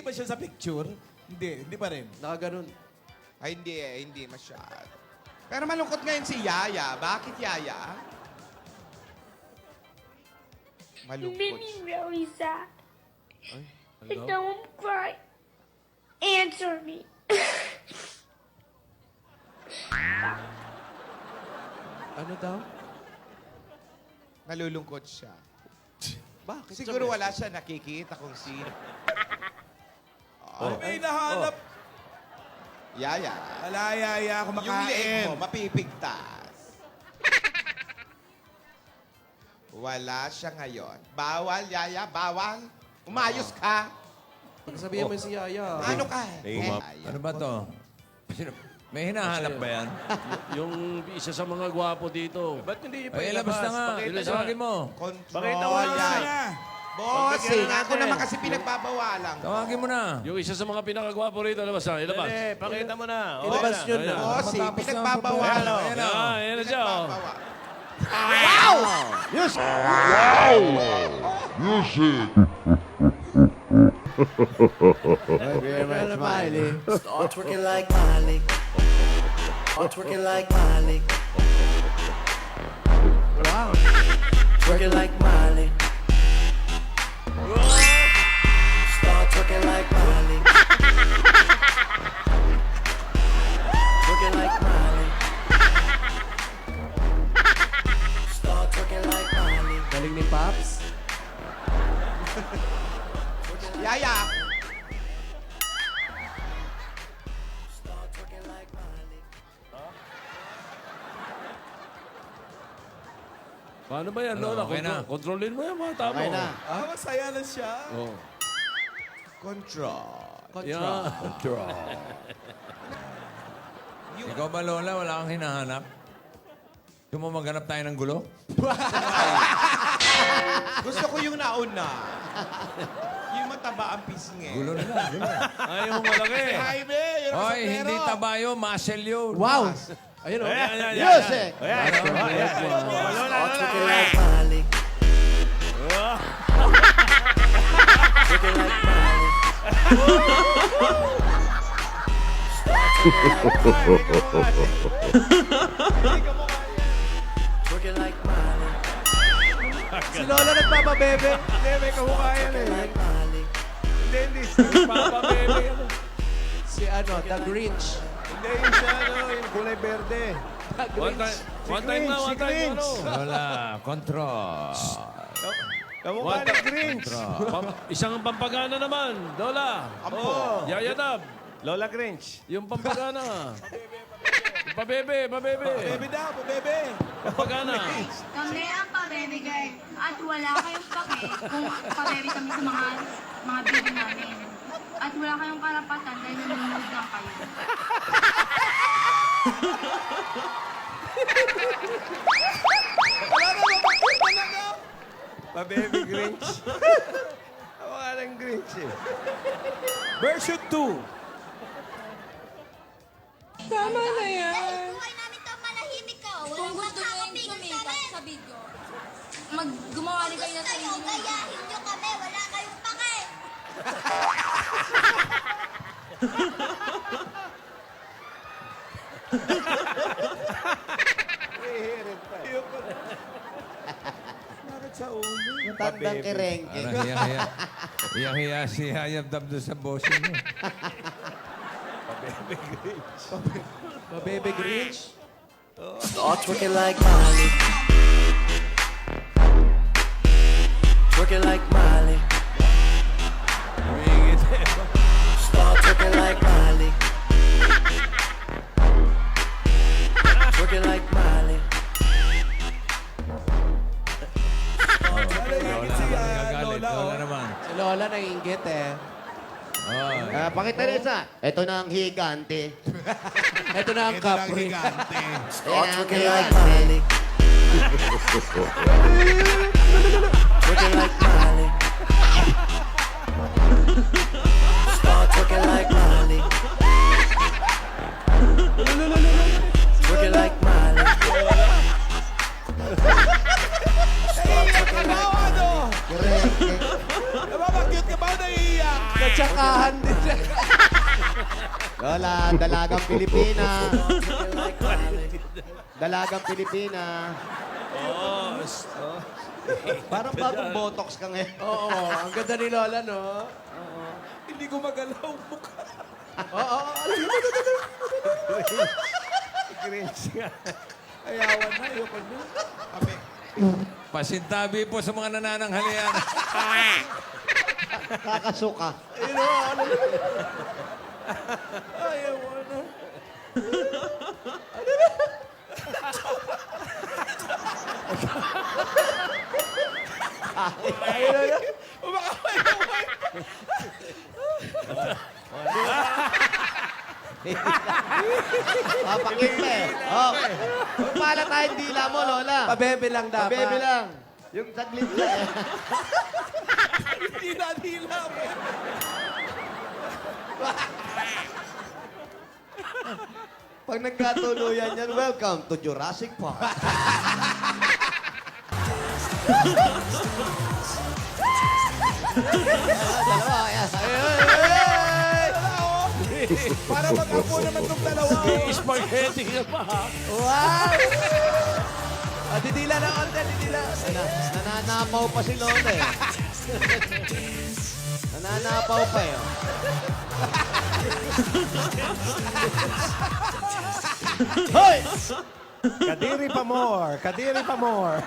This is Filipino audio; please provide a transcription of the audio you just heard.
ba siya sa picture? Hindi pa rin. Nakaganon. Ay, hindi masyado. Pero malungkot ngayon si Yaya. Bakit Yaya? Malungkot Made me siya. really sad. Ay, And now I'm crying. Answer me. Ano daw? Nalulungkot siya. Bakit? Siguro wala siya nakikita kung sino. Ay, may nahanap. Yaya. Alayaya, Yung leeg kumakain. mo, mapipigtas. Wala siya ngayon. Bawal, Yaya, bawal. Umayos ka. Pagsabihan mo si Yaya. Ano ka? Ano ba to? May hinahanap ba yan? Yung isa sa mga gwapo dito. Ba't hindi pa Ay, ilabas na nga. Tawagin mo. Control, Pakita mo na. Yaya. Bossing, Pagkakita ako natin. naman kasi pinagbabawalan ko. Tawagin mo na. Yung isa sa mga pinakagwapo rito, ilabas na, ilabas. Dali, pakita mo na. Oo, Ilabas na. nyo Ayan na. na. Bossing, Matapos na ang pinagbabawalan. problema. Ayan na. Ayan na siya. oh. Very Miley. Start twerking like Miley. Start twerking like Miley. Wow. Twerking like Miley. Start twerking like Miley. Twerking like Miley. Start twerking like Miley. Galing ni Paps. Yaya. Start twerking like Miley. Paano ba yan, Ano, Lola? okay na. Kontrolin mo yung mga tao. Okay na. Masaya na siya. Oh. Control. Yeah. Ikaw ba, Lola? Wala kang hinahanap? Gusto mo maghanap tayo ng gulo? Gusto ko yung nauna. Yung mataba ang pisngi. Gulo na lang. Gulo na. Ay, yung malaki. Jaime, yun ang Hoy, sombrero. hindi tabayo, muscle yun. Wow. Ayun o. Ayan, ayan, ayan. Music. Ayan, ayan. Start twerking like Miley. Twerking like Miley. Twerking like Miley. Si Lola nagpapabebe. Hindi, may kamukha yan eh. Twerking like Miley. Hindi. Papa, baby. ano? Si ano, The Grinch. Hindi, yung siya, yung kulay berde. The One Grinch. time, one time na, Grinch, one si time. Grinch. Ano? Lola, control. Kamukha What? ng Grinch. Isang pampagana naman, Lola. Ampo. Yayatab. Lola Grinch. Yung pampagana. Pabebe, pabebe. Bebe daw, bebe. Pampagana. Kami ang pabebe girl. At wala kayong pake kung pabebe kami sa mga baby namin. At wala kayong karapatan dahil nanonood lang kayo. Wala na, mapakit talaga. Pa-baby Grinch. Kamukha ng Grinch eh. Version 2. Tama na yan. Buhay namin to manahimik ka. Kung gusto nyo yung sumikat sa video, gumawa rin kayo ng sarili Kayo, nyo. gayahin nyo kami. Wala kayong pake. Bakit sa ulo? Matandang kerengke. Parang hiya-hiya. Hiya-hiya si Hayab Dab doon sa bossing mo. Pabebe Grinch. Start twerking like Miley. Twerking like Miley. Start twerking like Miley. Twerking like Miley. Nalagigit si Nagagalit. Lola. Lola oh. naman. Si Lola naiingit eh. Oh, Pakita rin isa. Ito na ang higante. Ito na ang Ito lang kapre. gigante. Start twerking like Miley. Twerking like Miley. Start twerking like Miley. Twerking like Miley. Ano? Nababakit ka ba? Naiiyak. At saka, Tindahan din siya. Lola, Dalagang Pilipina. Dalagang Pilipina. Parang bagong botox ka ngayon. Oo, ang ganda ni Lola, no? Hindi ko magalaw ang mukha. Grinch nga. Ayawan na, ayoko na. Kami. Pasintabi po sa mga nanananghalian. Kakasuka. Ayaw na. Papakit pa eh. Okay. Pala tayo dila mo, Lola. Pabebe lang dapat. Pabebe lang. Yung saglit na eh. Hindi na nila. Pag nagkatuluyan yan, welcome to Jurassic Park. Dalawa, ayan. Para mag-apo naman itong dalawa. Spaghetti ka pa, ha? Wow! Didila na konti, didila. Nananapaw pa si Lola eh. Nananapaw pa eh. Hoy! Kadiri pa more. Kadiri pa more.